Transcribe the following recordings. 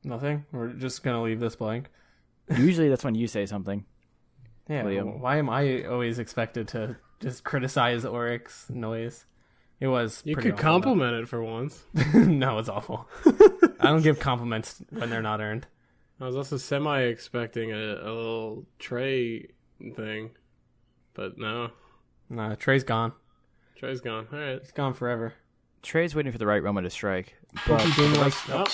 Nothing? We're just going to leave this blank? Usually that's when you say something. Yeah, Liam. Why am I always expected to just criticize Oryx's noise? It was You pretty could compliment it for once. No, it's awful. I don't give compliments when they're not earned. I was also semi-expecting a little Trey thing, but no. Nah, Trey's gone. Trey's gone. All right. He's gone forever. Trey's waiting for the right moment to strike. But Oh.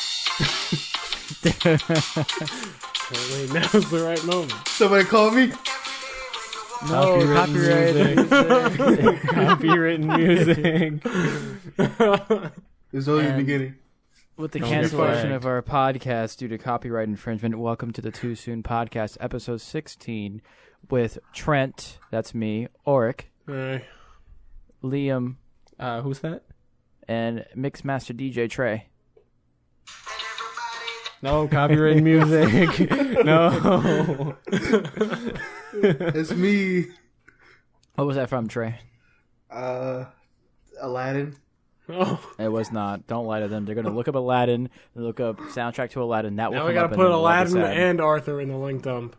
Apparently now's the right moment. Somebody call me. No, copyrighted music. Copywritten music. It was only the beginning. With the Don't get cancellation flagged. of our podcast due to copyright infringement, welcome to the Too Soon Podcast, episode 16, with Trent, that's me, Oric, All right. Liam, Who's that? and Mixmaster DJ Trey. No, copyrighted music. No. It's me. What was that from, Trey? Aladdin. Oh, It was not. Don't lie to them. They're going to look up Aladdin, and look up soundtrack to Aladdin. That will now come we gotta up put and then we'll Aladdin decide. and Arthur in the link dump.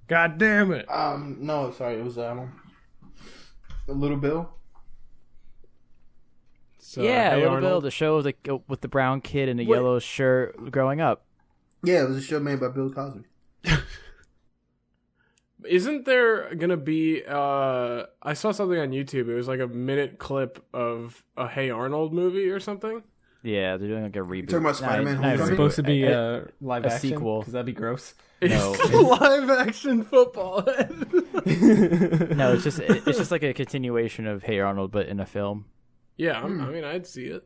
God damn it. No, sorry, it was Little Bill. So, Yeah, hey, Little Arnold. Bill, the show with the brown kid in a yellow shirt growing up. Yeah, it was a show made by Bill Cosby. Isn't there gonna be? I saw something on YouTube. It was like a minute clip of a Hey Arnold movie or something. Yeah, they're doing like a reboot. talking about Spider-Man Not It's Homecoming? supposed to be live a action sequel. because that'd be gross. No, It's live action football. No, it's just like a continuation of Hey Arnold, but in a film. Yeah, I mean, I'd see it.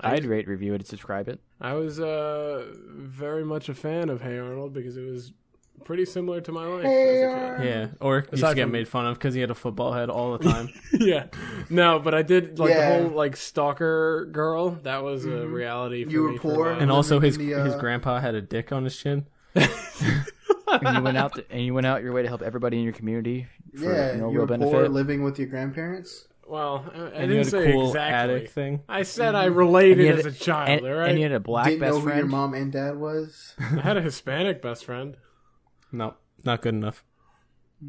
I'd rate, review it, and subscribe it. I was very much a fan of Hey Arnold because it was pretty similar to my life as a Yeah, or used Aside to get from- made fun of because he had a football head all the time. kid. Yeah, no, but I did like Yeah. the whole like stalker girl. That was a reality for You were me for a poor. while. And also his Living in the, his grandpa had a dick on his chin. And you went out your way to help everybody in your community for Yeah, no you real were poor benefit. living with your grandparents. Well, I And didn't you had a say cool exactly. attic thing. I said I related And you as had- a child. and, all right, and you had a black Didn't know best who your friend. mom and dad was. I had a Hispanic best friend. No, not good enough.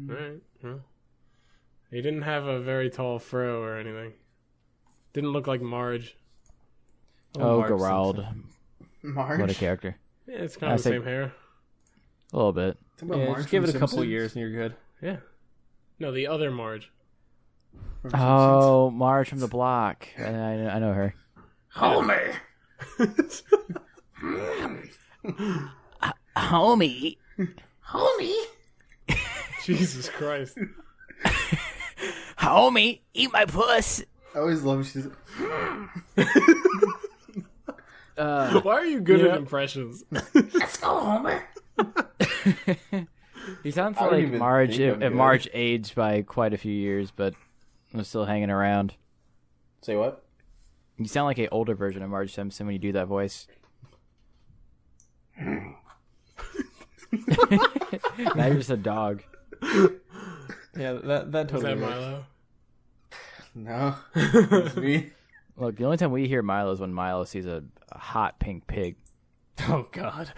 All right. Well, he didn't have a very tall fro or anything. Didn't look like Marge. Oh, Mark Gerald, Simpson. Marge. what a character! Yeah, it's kind I of the think- same hair. A little bit. Talking about Yeah, Marge just give it from a couple Simpsons? years and you're good. Yeah. No, the other Marge. From Oh, Marge from the block. I know her. Homer. Homie. Jesus Christ. Homie, eat my puss. I always love she's. Why are you good at impressions? Let's go, Homer. He sounds I don't like even Marge think I'm if good. Marge aged by quite a few years, but was still hanging around. Say what? You sound like an older version of Marge Simpson when you do that voice. Now you're just a dog. Yeah, that Is totally that works. Milo? No, it's me. Look, the only time we hear Milo is when Milo sees a hot pink pig. Oh God.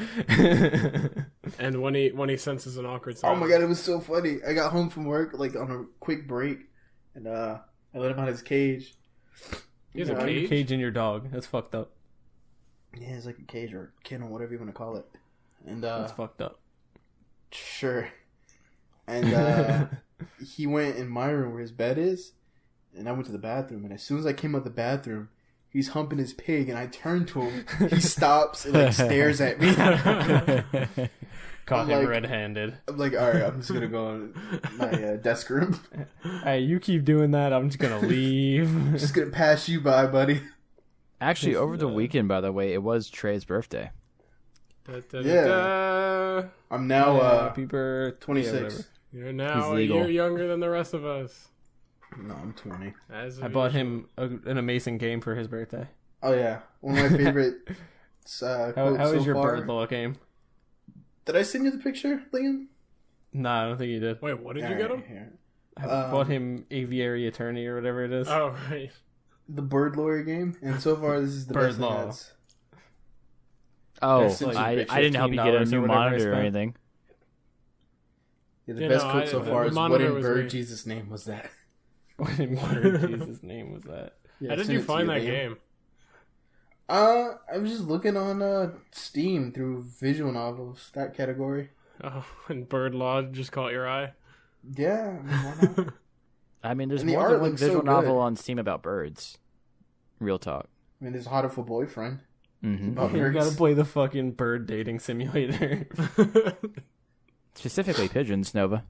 And when he senses an awkward Oh silence. my god, it was so funny. I got home from work like on a quick break, and I let him out of his cage. He has a Yeah, cage? You're caging your dog. That's fucked up. Yeah, it's like a cage or kennel, whatever you want to call it. And That's fucked up. sure. And he went in my room where his bed is, and I went to the bathroom. And as soon as I came out the bathroom, he's humping his pig, and I turn to him. He stops and like stares at me. Caught I'm him like- red-handed. I'm like, all right, I'm just gonna go in my desk room. Hey, you keep doing that, I'm just gonna leave. Just gonna pass you by, buddy. Actually, over the weekend, by the way, it was Trey's birthday. Da-da-da-da. I'm now Happy birthday. 26. You're now a legal. year younger than the rest of us. No, I'm 20. As I bought him an amazing game for his birthday. Oh yeah, one of my favorite. How How is your bird law game? Did I send you the picture, Liam? No, I don't think you did. Wait, what did you get him? Here. I bought him Aviary Attorney or whatever it is. Oh, right. The bird lawyer game, and so far this is the Bird best law. thing that's. Oh, They're I $15 didn't help you get a or new whatever I monitor or spent. anything. Yeah, the You best know, quote so the far is, "What monitor in was bird me. Jesus' name was that?" What in word Jesus' name was that? Yeah, How did send you it to find that Liam. game? I was just looking on Steam through visual novels, that category. Oh, and Bird Law just caught your eye. Yeah, I mean, why not? I mean, there's And the more art than one looks so visual novel good. on Steam about birds. Real talk. I mean, there's Hot Boyfriend. Mm-hmm. About You birds. gotta play the fucking bird dating simulator. Specifically pigeons, Nova.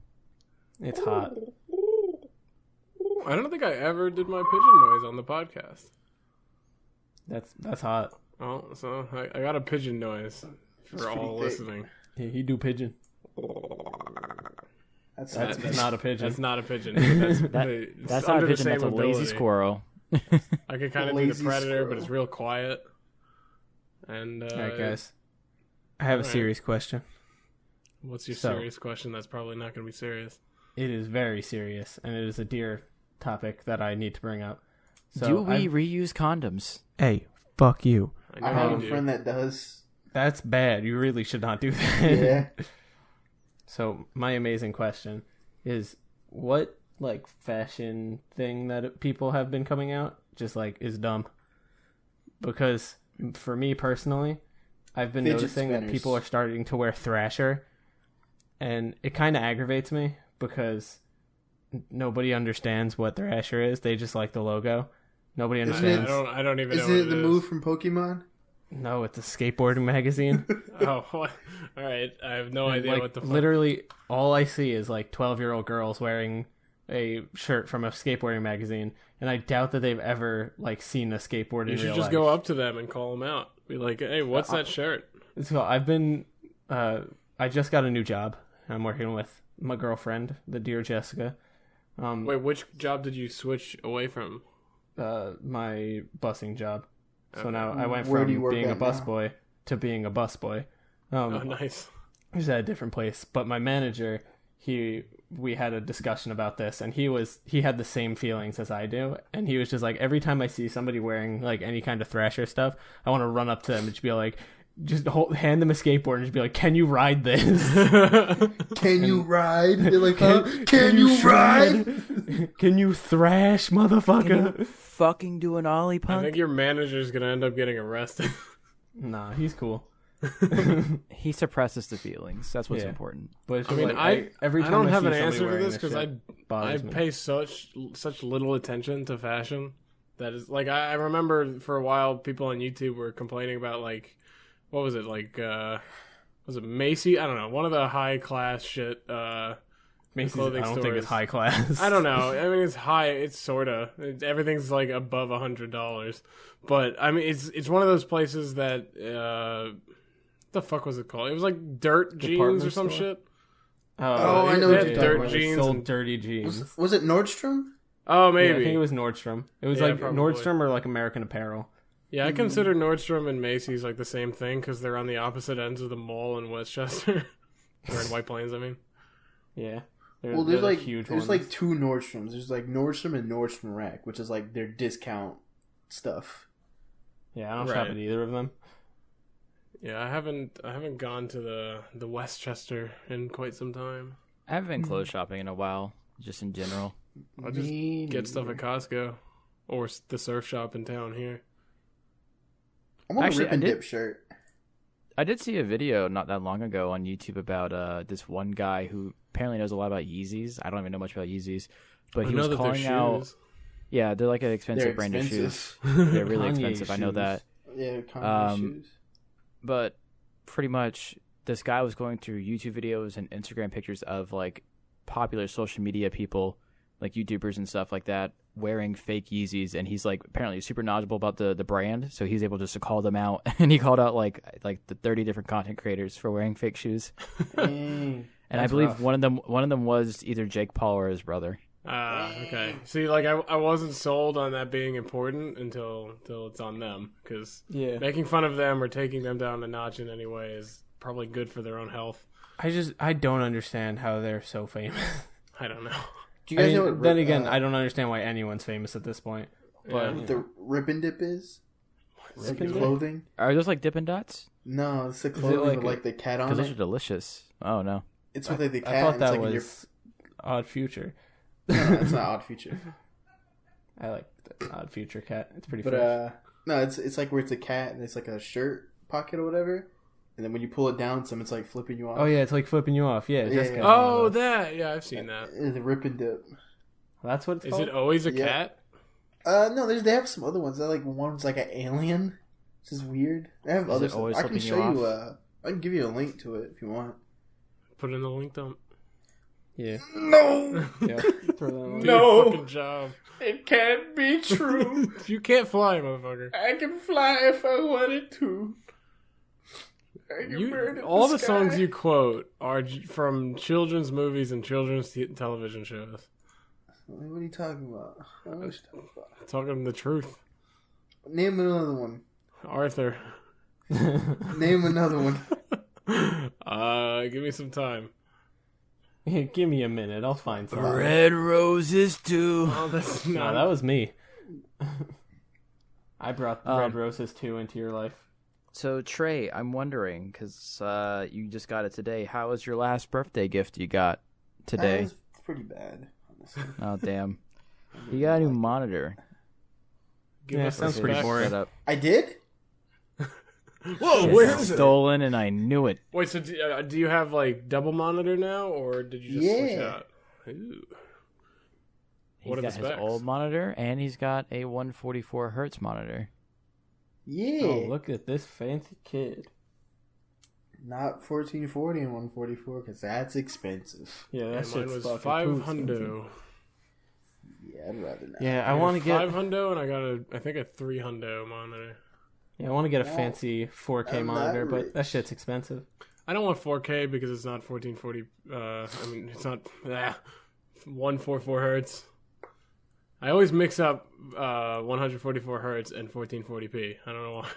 It's hot. I don't think I ever did my pigeon noise on the podcast. That's hot. Oh, so I got a pigeon noise That's for pretty all thick. listening. Yeah, you do pigeon. That's That's not a pigeon. That's not a pigeon. That's, That's not a pigeon, that's a lazy squirrel. I could kind of do the Lazy predator, squirrel. but it's real quiet. And All right, guys. I have a alright. serious question. What's your So- serious question? That's probably not going to be serious. It is very serious, and it is a dear topic that I need to bring up. So Do we I've- reuse condoms? Hey, fuck you. I I know have you a do. friend that does. That's bad. You really should not do that. Yeah. So my amazing question is, what like fashion thing that people have been coming out just like is dumb? Because for me personally, I've been Fidget noticing that spinners. people are starting to wear Thrasher, and it kind of aggravates me because nobody understands what Thrasher is. They just like the logo. Nobody Isn't understands. I don't even know Isn't what it the is. move from Pokemon? No, it's a skateboarding magazine. Oh, what? All right. I have no idea Like, what the fuck. literally, all I see is like 12-year-old girls wearing a shirt from a skateboarding magazine, and I doubt that they've ever like seen a skateboard You in should real just life. go up to them and call them out. Be like, hey, what's that shirt? So I've been, I just got a new job. I'm working with my girlfriend, the dear Jessica. Wait, which job did you switch away from? My busing job. So Okay. now I went Where from do you work being a at now? busboy to being a busboy. Oh, nice. He was at a different place, but my manager, we had a discussion about this, and he had the same feelings as I do, and he was just like, every time I see somebody wearing like any kind of Thrasher stuff, I want to run up to them and just be like, hand them a skateboard and just be like, can you ride this? Can you ride? They're like, huh? Can you ride? Can you thrash, motherfucker? Fucking do an ollie I punk. think your manager's going to end up getting arrested. Nah, he's cool. He suppresses the feelings. That's what's Yeah. important. But it's I just mean, like, every I time don't I have see an somebody answer to wearing this because shit, I bothers me. pay such little attention to fashion. That is like I remember for a while people on YouTube were complaining about like what was it like was it Macy? I don't know, one of the high class shit Macy's, clothing I don't think stores. it's high class. I don't know. I mean, it's high. It's sorta. Everything's like above $100, but I mean, it's one of those places that what the fuck was it called? It was like Dirt Jeans Department or some store? shit. Oh, I know they what had you're dirt talking about. jeans. Sold And, dirty jeans. Was it Nordstrom? oh, Yeah, maybe. I think it was Nordstrom. It was Yeah, like probably. Nordstrom or like American Apparel. Yeah, I consider Nordstrom and Macy's like the same thing because they're on the opposite ends of the mall in Westchester. Or in White Plains, I mean. Yeah. Well, They're there's like huge there's ones. like two Nordstroms. There's like Nordstrom and Nordstrom Rack, which is like their discount stuff. Yeah, I don't Right. shop at either of them. Yeah, I haven't gone to the Westchester in quite some time. I haven't been clothes shopping in a while, just in general. I just Me get stuff neither. at Costco or the surf shop in town here. I want Actually, a rip and I did- dip shirt. I did see a video not that long ago on YouTube about this one guy who apparently knows a lot about Yeezys. I don't even know much about Yeezys, but he was calling out. shoes. Yeah, they're like an expensive They're brand expensive. of shoes. They're really Kanye expensive. I know shoes. that. Yeah, Kanye Um, shoes. But pretty much, this guy was going through YouTube videos and Instagram pictures of like popular social media people, like YouTubers and stuff like that, wearing fake Yeezys, and he's like apparently super knowledgeable about the brand, so he's able just to call them out. And he called out like the 30 different content creators for wearing fake shoes. Dang. And I That's believe rough. one of them was either Jake Paul or his brother. Okay. See, like I wasn't sold on that being important until it's on them because Yeah. making fun of them or taking them down a notch in any way is probably good for their own health. I don't understand how they're so famous. I don't know. Do you guys know I mean, what then again, I don't understand why anyone's famous at this point. Yeah. But what the rip and dip is? It's like and dip? clothing. Are those like Dippin' Dots? No, it's the clothing with like the cat on Because it. those are delicious. Oh no. It's with like the cat. I thought and that it's, like, was Odd Future. No, it's not Odd Future. I like the Odd Future cat. It's pretty But fresh. no, it's like where it's a cat and it's like a shirt pocket or whatever. And then when you pull it down, someone's like flipping you off. Oh yeah, it's like flipping you off. Yeah, Yeah, Jessica. yeah. Oh, that. Yeah, I've seen that. It's a rip and dip. That's what it's Is called. it always a Yeah. cat? No, they have some other ones. They're like one's like an alien. This is weird. They have Is other it stuff. always I can flipping you show you. off? I can give you a link to it if you want. Put in the link dump. Yeah. No, Yeah. Throw that on. Do No. your fucking job. it can't be true. You can't fly, motherfucker. I can fly if I wanted to. I can burn in All the sky. songs you quote are from children's movies and children's television shows. What are you talking about? What are you talking about? Talking the truth. Name another one. Arthur. Name another one. Give me some time. Yeah, give me a minute. I'll find some. Red roses too. Oh, that's No, not. that was me. I brought Um, Red Roses 2 into your life. So Trey, I'm wondering because you just got it today. How was your last birthday gift you got today? That was pretty bad, honestly. Oh damn! You got a new monitor. Give Yeah, us sounds respect. pretty boring. Set up. I did? Whoa, Shit, where is it? stolen, and I knew it. Wait, so do you have like double monitor now, or did you just switch Yeah. out? Ooh. He's What are got the his specs? old monitor, and he's got a 144 hertz monitor. Yeah. Oh, look at this fancy kid. Not 1440 and 144 because that's expensive. Yeah, Yeah, that mine shit's was fucking 5 too expensive. hundo. Yeah, I'd rather not. Yeah, I want to get. 5 hundo, and I got I think a 3 hundo monitor. Yeah, I want to get a Well, fancy 4K I'm not monitor, but rich. that shit's expensive. I don't want 4K because it's not 1440. I mean, it's not 144 hertz. I always mix up 144 hertz and 1440p. I don't know why.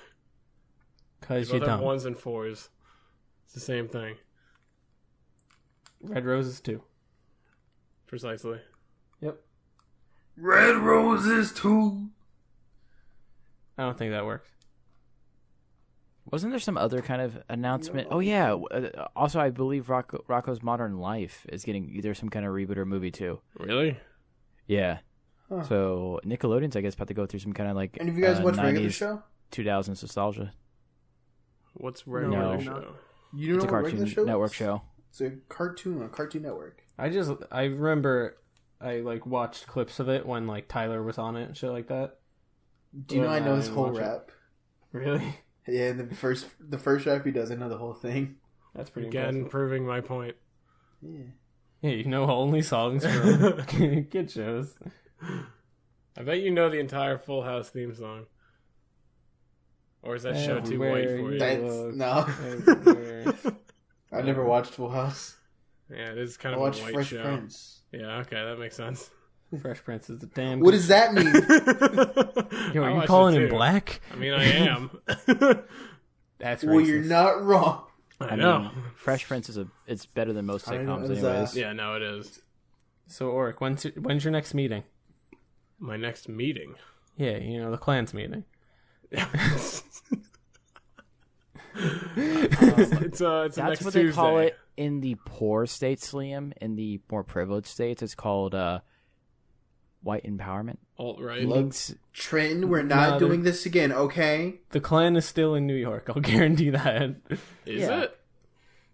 Cause They you both have don't. 1s and 4s. It's the same thing, Red Roses 2. precisely. Yep. Red Roses too. I don't think that works. Wasn't there some other kind of announcement? Oh yeah. Also, I believe Rocco's Modern Life is getting either some kind of reboot or movie too. Really? Yeah. Huh. So Nickelodeon's, I guess, about to go through some kind of like And if you guys watch regular 90s, show, 2000s nostalgia. What's regular No. show? you don't It's know a what regular Cartoon show Network is? show. It's a cartoon on Cartoon Network. I remember I like watched clips of it when like Tyler was on it and shit like that. Do you know Well, I know I his didn't whole watch it. rap? Really? Yeah, the first rap he does, I know the whole thing. That's pretty Again, impressive. proving my point. Yeah. Yeah, you know only songs from kid shows. I bet you know the entire Full House theme song. Or is that show too white for you? That's look, no. everywhere. I never watched Full House. Yeah, it is kind I of a watched white Fresh show. Prince. Yeah, okay, that makes sense. Fresh Prince is a damn. What does that mean? Yo, I are you watched calling it him too. black? I mean, I am. That's Well, racist. you're not wrong. I know. Fresh Prince it's better than most I know, sitcoms, it's, anyways. Yeah, no, it is. So, Oric, when's your next meeting? My next meeting. Yeah, you know, the clans meeting. It's That's next what Tuesday. they call it in the poor states, Liam. In the more privileged states, it's called white empowerment. Alt-right. Meetings. Trenton, we're not No, doing this again, okay? The clan is still in New York. I'll guarantee that. Is Yeah. it?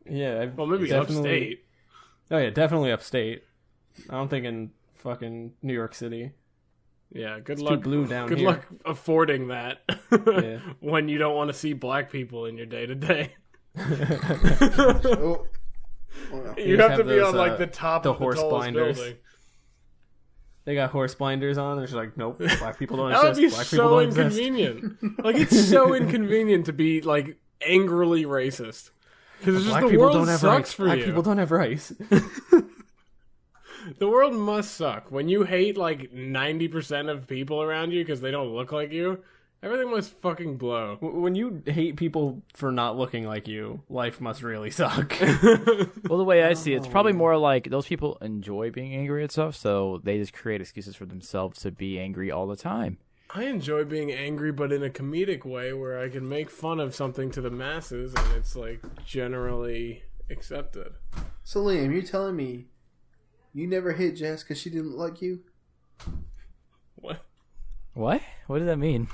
Yeah. Well, maybe definitely- upstate. Oh yeah, definitely upstate. I don't think in fucking New York City. Yeah, good It's luck. too blue down Good here. luck affording that Yeah. when you don't want to see black people in your day to day. Oh. Oh, no. You just have to have be those, on like the top the of the horse tallest blinders. building. They got horse blinders on. They're just like, nope, black people don't That would exist. be Black people so don't exist. inconvenient. Like it's so inconvenient to be like angrily racist because it's just Black the people world don't have sucks rights. for Black you. people don't have rights. The world must suck when you hate like 90% of people around you because they don't look like you. Everything must fucking blow. When you hate people for not looking like you, life must really suck. Well, the way I see it, it's probably more like those people enjoy being angry at stuff, so they just create excuses for themselves to be angry all the time. I enjoy being angry, but in a comedic way where I can make fun of something to the masses and it's like generally accepted. So Liam, you're telling me you never hit Jess because she didn't like you? What? What? What does that mean?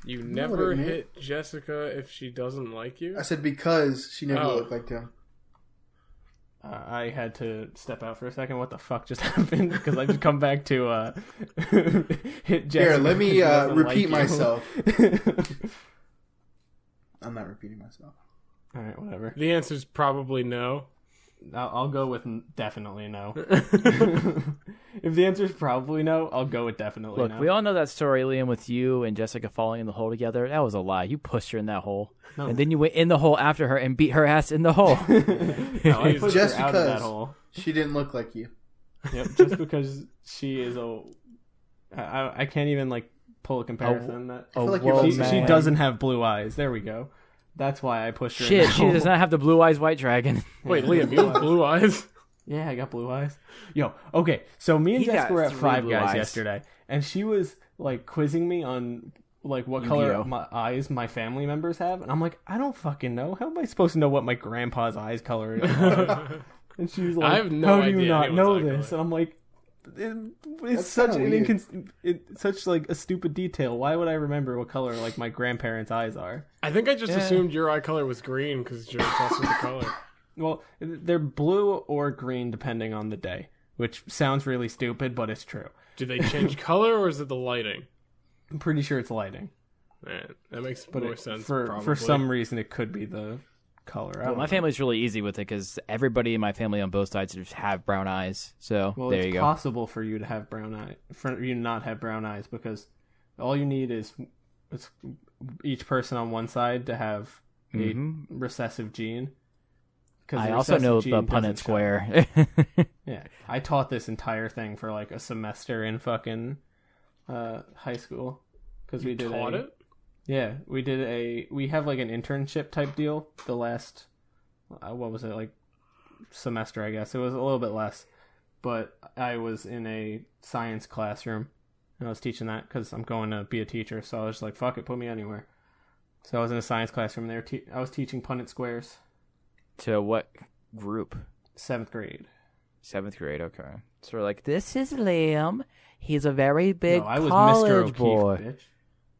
You know what never it meant. hit Jessica if she doesn't like you? I said because she never looked like him. I had to step out for a second. What the fuck just happened? Because I just come back to hit Jessica. Here, let me because she doesn't repeat like you. myself. I'm not repeating myself. All right, whatever. The answer's probably no. I'll go with definitely no. If the answer is probably no, I'll go with definitely Look, no. we all know that story, Liam, with you and Jessica falling in the hole together. That was a lie. You pushed her in that hole. No. And then you went in the hole after her and beat her ass in the hole. No, I pushed Just her out of that because. hole. She didn't look like you. Yep, just because she is a... I can't even, like, pull a comparison. I feel like you're whoa, about She to man. doesn't have blue eyes. There we go. That's why I pushed her in Shit, that she hole. does not have the blue eyes white dragon. Wait, Liam, you have blue eyes? Yeah, I got blue eyes. Yo, okay. So me and He Jessica got were at 3 Five blue Guys eyes. yesterday, and she was like quizzing me on like what color Yu-Gi-Oh. my eyes my family members have, and I'm like, I don't fucking know. How am I supposed to know what my grandpa's eyes color is? And she was like, I have no how do you idea not anyone's know eye this? color. And I'm like, it's That's such kinda an weird. it's such like a stupid detail. Why would I remember what color like my grandparents' eyes are? I think I just Yeah. assumed your eye color was green because you're obsessed with the color. Well, they're blue or green depending on the day, which sounds really stupid, but it's true. Do they change color or is it the lighting? I'm pretty sure it's lighting. Man, that makes But more sense. for probably. some reason it could be the color. I Well, don't my know. family's really easy with it because everybody in my family on both sides just have brown eyes. So Well, there it's you go. possible for you to have brown eye, for you not have brown eyes, because all you need is it's each person on one side to have a recessive gene. 'Cause I the also know recessive the gene Punnett doesn't show. Square. Yeah, I taught this entire thing for like a semester in fucking high school because we did Taught it? Yeah, we have like an internship type deal. The last, what was it, like semester, I guess. It was a little bit less. But I was in a science classroom and I was teaching that because I'm going to be a teacher. So I was just like, fuck it, put me anywhere. So I was in a science classroom there. I was teaching Punnett Squares, To what group? 7th grade. 7th grade, okay. So we're like, this is Liam. He's a very big No, I was Mr. college O'Keefe, boy. bitch.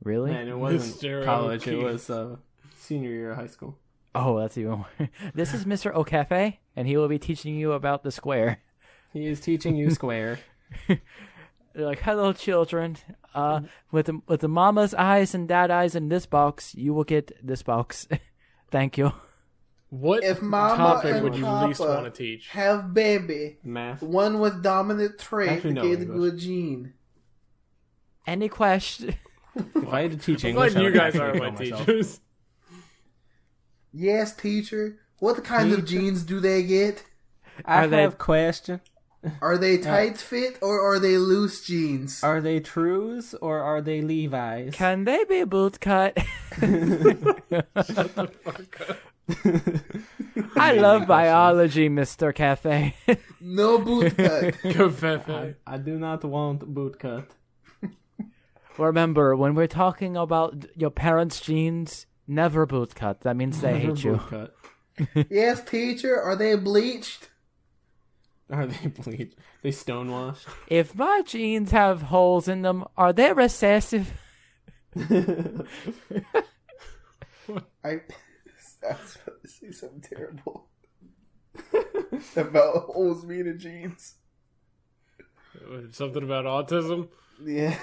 Really? Man, it wasn't Mr. college. It O'Keefe. was senior year of high school. Oh, that's even more. This is Mr. O'Cafe, and he will be teaching you about the square. He is teaching you square. They're like, hello, children. With the mama's eyes and dad eyes in this box, you will get this box. Thank you. What If Mama topic and would you Papa least want to teach? have baby, Math. one with dominant trait Actually, that no gave the English. good gene. Any question? If I had to teach I'm English, glad I you would guys actually are my kill myself. teachers. Yes, teacher. What kind of genes do they get? I Are they- have question. Are they tight fit or are they loose jeans? Are they Trews or are they Levi's? Can they be boot cut? I love biology, Mr. Cafe. No boot cut. Covfefe. I do not want boot cut. Remember, when we're talking about your parents' genes, never boot cut. That means they Never hate you. boot cut. Yes, teacher. Are they bleached? Are they bleached? They stonewashed? If my genes have holes in them, are they recessive? I was about to say something terrible about holes being in jeans. Something about autism? Yeah.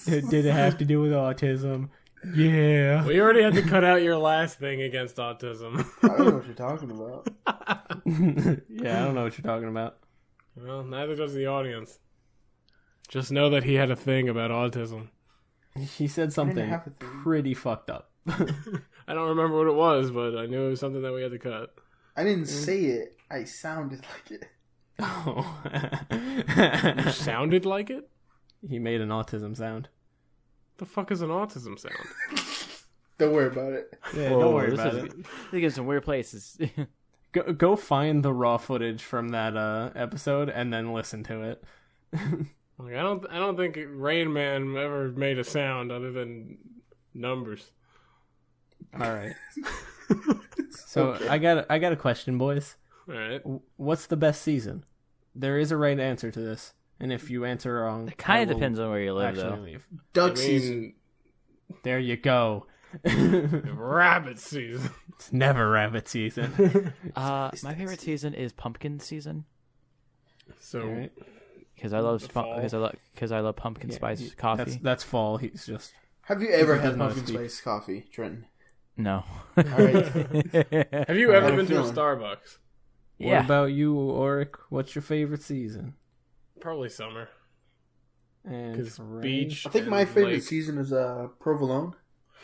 Did it have to do with autism? Yeah. We already had to cut out your last thing against autism. I don't know what you're talking about. Yeah, I don't know what you're talking about. Well, neither does the audience. Just know that he had a thing about autism. He said something have a thing. pretty fucked up. I don't remember what it was, but I knew it was something that we had to cut. I didn't say it. I sounded like it. Oh. You sounded like it? He made an autism sound. The fuck is an autism sound? Don't worry about it. Yeah, Whoa, don't worry this about is- it. They get some weird places. Go find the raw footage from that episode and then listen to it. Like, I don't think Rain Man ever made a sound other than numbers. All right. So okay. I got a question, boys. All right. What's the best season? There is a right answer to this, and if you answer wrong, it kind of depends on where you live, though. Leave. Duck season. There you go. Rabbit season. It's never rabbit season. My favorite season is pumpkin season. So, because I love pumpkin spice coffee. That's fall. He's just. Have you ever had pumpkin spice coffee, Trenton? No. All right. Have you ever been to a Starbucks? What about you, Oric? What's your favorite season? Probably summer. And beach. I think my favorite season is provolone.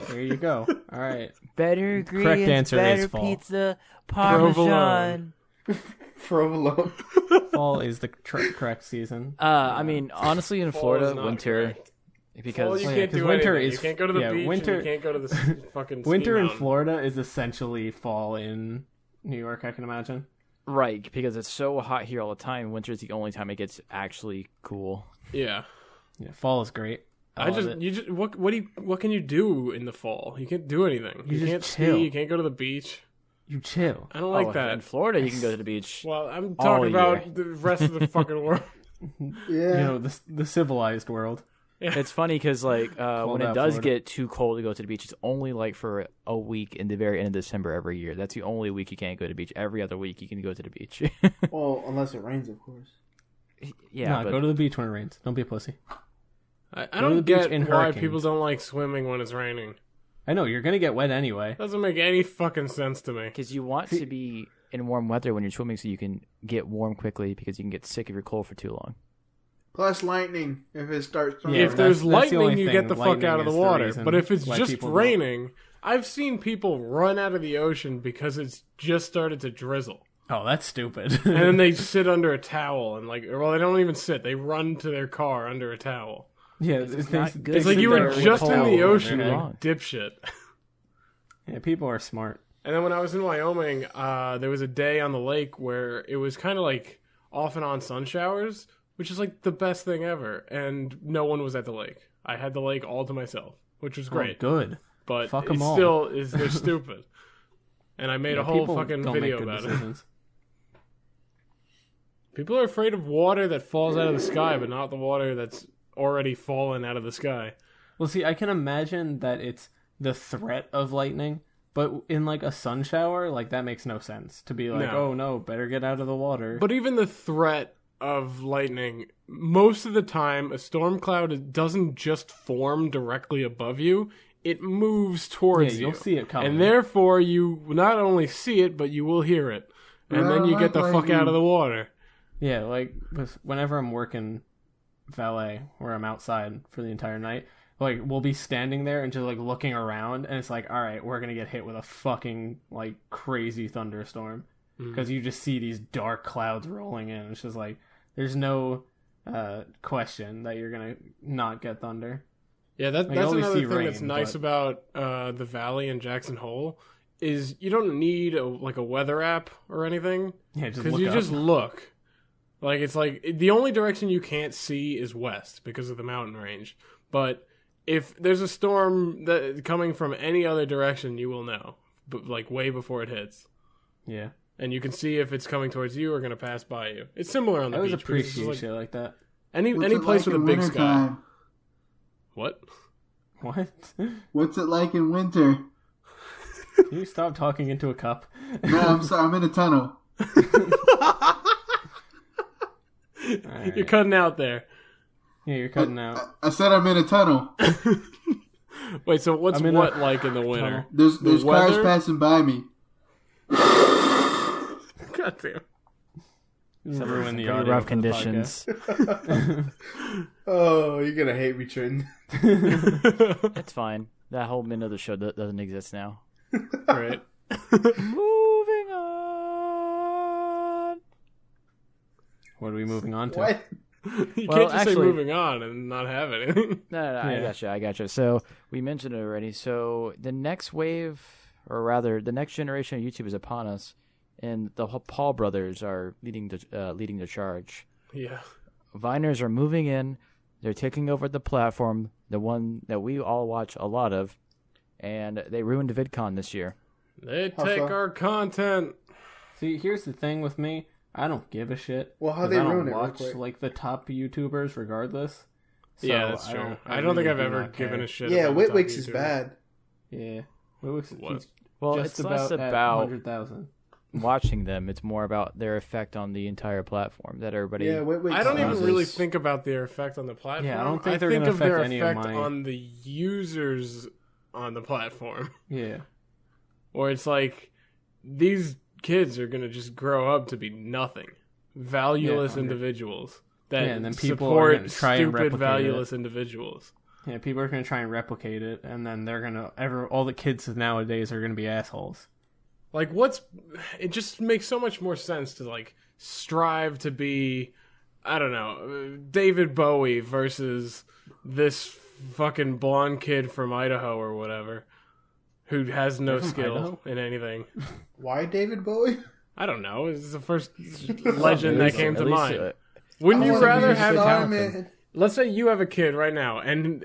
There you go. All right. Better ingredients, correct answer better is fall. Pizza, Parmesan. Provolone. Fall is the correct season. I mean, honestly, in Florida, winter. Correct. Because you can't do winter anything. is You can't go to the beach. Winter, And you can't go to the fucking winter in mountain. Florida is essentially fall in New York. I can imagine. Right, because it's so hot here all the time. Winter is the only time it gets actually cool. Yeah. Fall is great. What can you do in the fall? You can't do anything. You can't chill. ski. You can't go to the beach. You chill. I don't like that. In Florida, you can go to the beach. Well, I'm talking about the rest of the fucking world. Yeah. The civilized world. Yeah. It's funny because when it does Florida. get too cold to go to the beach, it's only like for a week in the very end of December every year. That's the only week you can't go to the beach. Every other week you can go to the beach. Well, unless it rains, of course. Yeah, go to the beach when it rains. Don't be a pussy. I don't get why people don't like swimming when it's raining. I know, you're going to get wet anyway. Doesn't make any fucking sense to me. Because you want to be in warm weather when you're swimming so you can get warm quickly because you can get sick if you're cold for too long. Plus lightning if it starts throwing. If there's lightning, you get the Lightning fuck out of the is water. reason But if it's why just people raining, I've seen people run out of the ocean because it's just started to drizzle. Oh, that's stupid. And then they sit under a towel and they don't even sit. They run to their car under a towel. Yeah, it's not good. It's like you were just in the ocean, you wrong. dipshit. Yeah, people are smart. And then when I was in Wyoming, there was a day on the lake where it was kind of like off and on sun showers, which is like the best thing ever. And no one was at the lake. I had the lake all to myself, which was great. Oh, good. But Fuck it 'em all. still is, they're stupid. And I made a whole people fucking don't video make good about it. decisions. People are afraid of water that falls out of the sky, but not the water that's already fallen out of the sky. Well, see, I can imagine that it's the threat of lightning, but in like a sun shower, like that makes no sense to be like, No. oh no, better get out of the water. But even the threat of lightning, most of the time, a storm cloud doesn't just form directly above you. It moves towards you. You'll see it coming. And therefore, you not only see it, but you will hear it. And then you get the fuck out of the water. Yeah, like whenever I'm working valet, where I'm outside for the entire night, like we'll be standing there and just like looking around, and it's like, all right, we're gonna get hit with a fucking like crazy thunderstorm because you just see these dark clouds rolling in. It's just like there's no question that you're gonna not get thunder. Yeah, that's always another see thing rain, that's nice about the valley in Jackson Hole is you don't need a weather app or anything. Yeah, just because look you up. just look. Like it's like the only direction you can't see is west because of the mountain range. But if there's a storm that coming from any other direction, you will know, but like way before it hits. Yeah, and you can see if it's coming towards you or going to pass by you. It's similar on the I beach. always because it's appreciate like shit like that. any What's place it with a like big in sky. wintertime? What? What? What's it like in winter? Can you stop talking into a cup? No, I'm sorry. I'm in a tunnel. Right. You're cutting out there. Yeah, you're cutting out. I said I'm in a tunnel. Wait, so what's I'm in what a like in the winter? There's cars weather? passing by me. God damn. Ruin the Pretty audio rough for the conditions. Oh, you're gonna hate me, Trenton. It's fine. That whole minute of the show doesn't exist now. Right. Moving on. What are we moving on to? What? You Well, can't just say actually- moving on and not have anything. No, Yeah. I gotcha. So we mentioned it already. So the next wave, or rather, the next generation of YouTube is upon us, and the Paul brothers are leading the charge. Yeah. Viners are moving in. They're taking over the platform, the one that we all watch a lot of, and they ruined VidCon this year. They take our content. See, here's the thing with me. I don't give a shit. Well, how they ruin it? I don't watch like the top YouTubers regardless. So Yeah, that's true. I don't think I've ever given a shit. Yeah, about the top Witwick's is YouTuber. bad. Yeah, Witwick's Well, just it's less about 100,000. watching them. It's more about their effect on the entire platform that everybody... Yeah, Witwick's I don't even uses. really think about their effect on the platform. Yeah, I don't think they're think gonna of their affect any of effect my- on the users on the platform. Yeah. Or it's like these kids are gonna just grow up to be nothing, valueless individuals that and then people are support gonna try and stupid, replicate valueless individuals. Yeah, people are going to try and replicate it, and then they're going to... all the kids nowadays are going to be assholes. Like, it just makes so much more sense to, like, strive to be, I don't know, David Bowie versus this fucking blonde kid from Idaho or whatever, who has no skill in anything. Why David Bowie? I don't know. It's the first legend that came to At least, mind. Wouldn't I you wanna rather be a have... star, man. Let's say you have a kid right now, and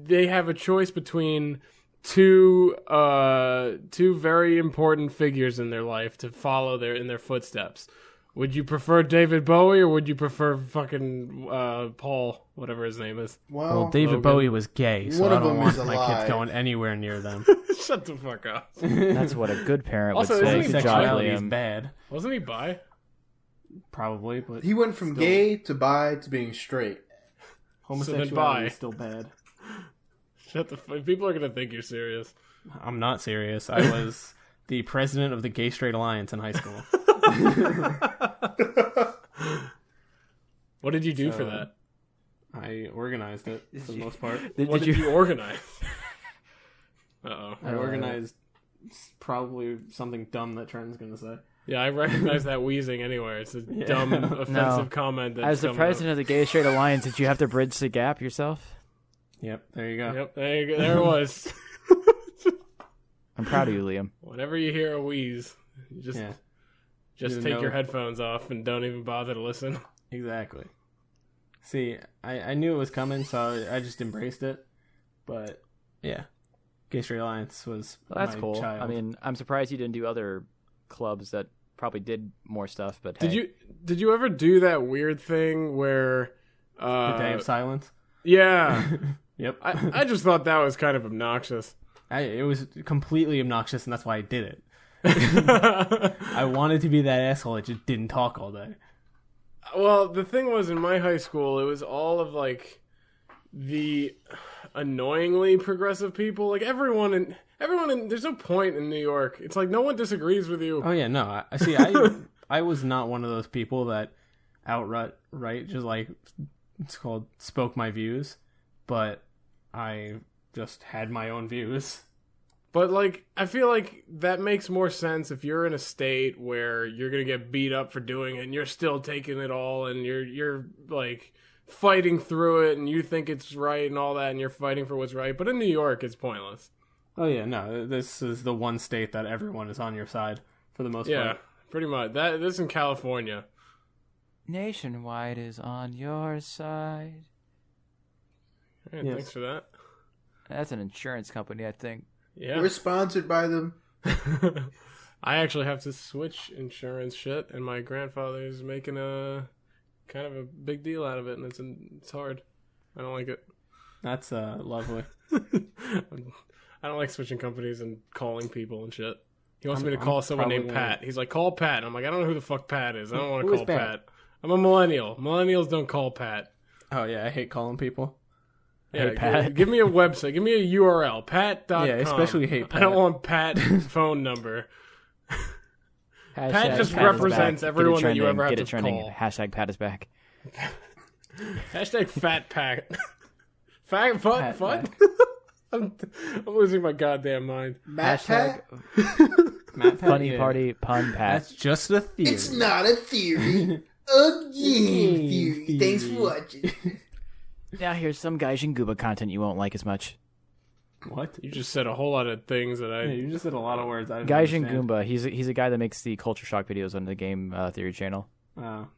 they have a choice between two very important figures in their life to follow in their footsteps. Would you prefer David Bowie or would you prefer fucking Paul, whatever his name is? Well, David Logan. Bowie was gay, so One I of don't them want is my alive. kids going anywhere near them. Shut the fuck up. That's what a good parent would Also, say. isn't he Good job, Sexuality is Liam. bad, Wasn't he bi? probably, but He went from gay to bi to being straight. homosexuality bi. is still bad. Shut the fuck. People are gonna think you're serious. I'm not serious. I was the president of the Gay Straight Alliance in high school. What did you do for that? I organized it for the most part. What did you organize? Uh-oh. I organized probably something dumb that Trent's going to say. Yeah, I recognize that wheezing anywhere. It's a dumb, offensive comment. That's As the coming president of the Gay Straight Alliance, did you have to bridge the gap yourself? Yep, there you go. up. Yep, there you go. There it was. I'm proud of you, Liam. Whenever you hear a wheeze, you just Yeah, take know. your headphones off and don't even bother to listen. exactly. See, I knew it was coming, so I just embraced it. But, yeah. Gay Straight Alliance was Well, that's my cool. child. I mean, I'm surprised you didn't do other clubs that probably did more stuff. But hey. Did you ever do that weird thing where the Day of Silence. Yeah. Yep. I just thought that was kind of obnoxious. It was completely obnoxious, and that's why I did it. I wanted to be that asshole that just didn't talk all day. Well, the thing was, in my high school, it was all of, like, the annoyingly progressive people. Like, everyone in there's no point in New York. It's like, no one disagrees with you. Oh yeah, no. I was not one of those people that outright just like it's called spoke my views, but I just had my own views. But, like, I feel like that makes more sense if you're in a state where you're going to get beat up for doing it and you're still taking it all and you're like, fighting through it and you think it's right and all that and you're fighting for what's right. But in New York, it's pointless. Oh yeah, no. This is the one state that everyone is on your side for the most Yeah, part. pretty much. This in California. Nationwide is on your side. Hey, Yes. Thanks for that. That's an insurance company, I think. Yeah. We're sponsored by them. I actually have to switch insurance shit, and my grandfather is making a kind of a big deal out of it, and it's hard. I don't like it. That's lovely. I don't like switching companies and calling people and shit. He wants me to call someone named probably- Pat. He's like, call Pat. I'm like, I don't know who the fuck Pat is. I don't want to Who is call Pat? Pat. I'm a millennial. Millennials don't call Pat. Oh yeah, I hate calling people. Yeah, Hey, Pat. Give me a website. Give me a URL. Pat.com. Yeah, especially hate I don't Pat. want Pat's phone number. Hashtag just Pat is represents back. everyone Get it that you trending. ever have Get it to trending. call. Hashtag Pat is back. Hashtag Fat Pat. Fat Pat, Fut? I'm losing my goddamn mind. Matt Hashtag Pat? Matt Pat, Funny yeah. Party Pun Pat. That's just a theory. It's not a theory. A game theory. Thanks for watching. Now here's some Gaijin Gooba content you won't like as much. What? You just said a whole lot of things that Yeah, I... you just said a lot of words. I didn't Gaijin understand. Goomba, he's a guy that makes the Culture Shock videos on the Game Theory channel. Oh.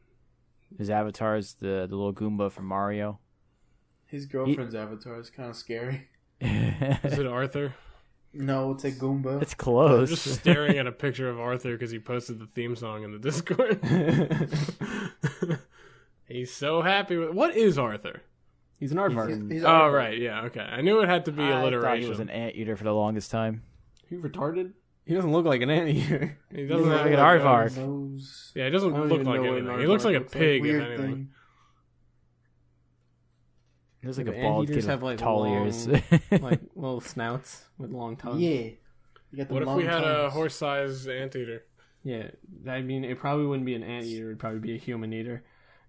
His avatar is the little Goomba from Mario. His girlfriend's avatar is kind of scary. Is it Arthur? No, it's a Goomba. It's close. I'm just staring at a picture of Arthur because he posted the theme song in the Discord. He's so happy with... What is Arthur? He's an aardvark. He's Oh, right, yeah, okay. I knew it had to be I alliteration. thought he was an anteater for the longest time. You retarded? He doesn't look like an anteater. He doesn't look have like an like Aardvark. Nose. Yeah, he doesn't I don't look even like know what an anything. He looks like a aardvark looks like. pig, if Weird anything. thing. He looks like Yeah, a bald anteaters kid have, with like, tall long- ears. Like little snouts with long tongues. Yeah. You got the What if long we had a tongues. horse-sized anteater? Yeah, I mean, it probably wouldn't be an anteater. It'd probably be a human eater.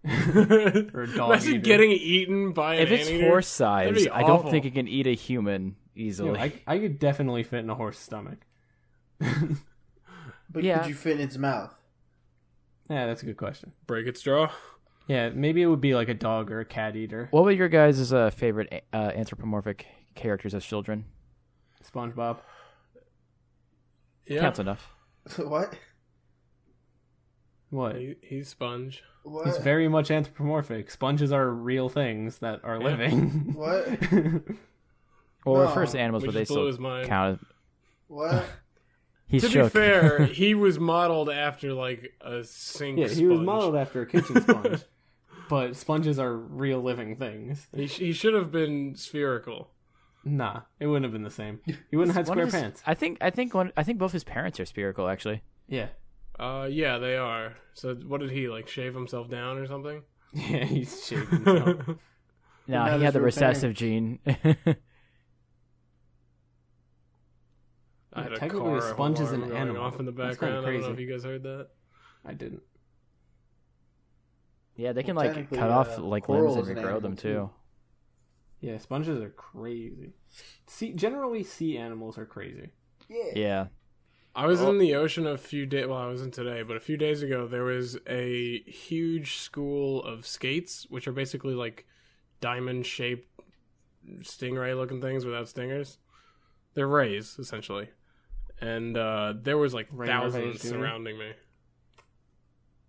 Or a dog Imagine eater. getting eaten by an If it's anteater. horse That'd size, be I don't awful. think it can eat a human easily. Yeah, I could definitely fit in a horse's stomach. But Yeah. could you fit in its mouth? Yeah, that's a good question. Break its jaw. Yeah, maybe it would be like a dog or a cat eater. What were your guys' favorite anthropomorphic characters as children? SpongeBob. Yeah, Counts enough. What? What? he's Sponge. What? He's very much anthropomorphic. Sponges are real things that are Yeah. living. What? Well, No, we're first animals, we but they just blew still his mind. count. What? He's To shook. be fair, he was modeled after like a sink Yeah, sponge. he was modeled after a kitchen sponge. But sponges are real living things. He should have been spherical. Nah, it wouldn't have been the same. He wouldn't have had One square of his- pants. I think both his parents are spherical, actually. Yeah. Yeah, they are. So what did he like? Shave himself down or something? Yeah, he's shaved himself. No, not he his had the real recessive gene. I had a technically, car a sponge is alarm an going animal. off in the That's kinda background. I don't know if crazy. you guys heard that. I didn't. Yeah, they can Well, like technically, cut off like coral limbs is and an regrow animal, them too. too. Yeah, sponges are crazy. Generally, sea animals are crazy. Yeah. Yeah. I was in the ocean a few days. Well, I wasn't today, but a few days ago, there was a huge school of skates, which are basically like diamond-shaped stingray-looking things without stingers. They're rays, essentially, and there was like Ray thousands Narvaez Jr.? surrounding me.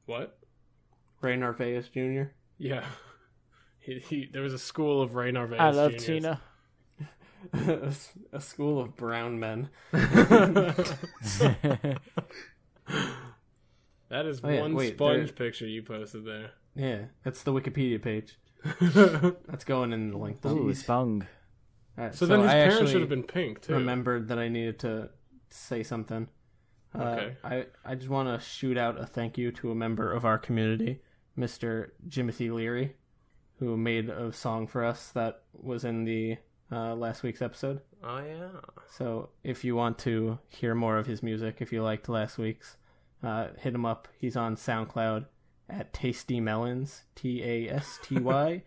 What? Ray Narvaez Jr. Yeah, there was a school of Ray Narvaez. I love Juniors. Tina. A school of brown men. That is Oh, yeah, one wait, sponge there- picture you posted there. Yeah, that's the Wikipedia page. That's going in the link. Ooh, spung. Alright, So then his I parents actually should have been pink too. remembered that I needed to say something. Okay. I just want to shoot out a thank you to a member of our community, Mr. Jimothy Leary, who made a song for us that was in the last week's episode. Oh yeah. So if you want to hear more of his music, if you liked last week's, hit him up. He's on SoundCloud at Tasty Melons, TastyMelland,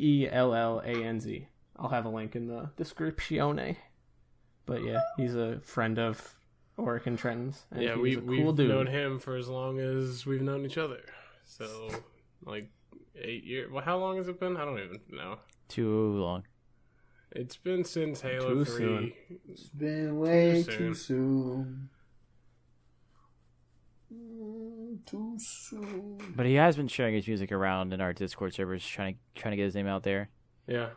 Mellanz. I'll have a link in the description. But yeah, he's a friend of Oric and Trenton's. And Yeah, he's a we've cool dude. known him for as long as we've known each other. So, like 8 years. Well, how long has it been? I don't even know. Too long. It's been since Halo Too 3. soon. It's been way Too too soon. Too soon. But he has been sharing his music around in our Discord servers, trying to get his name out there. Yeah.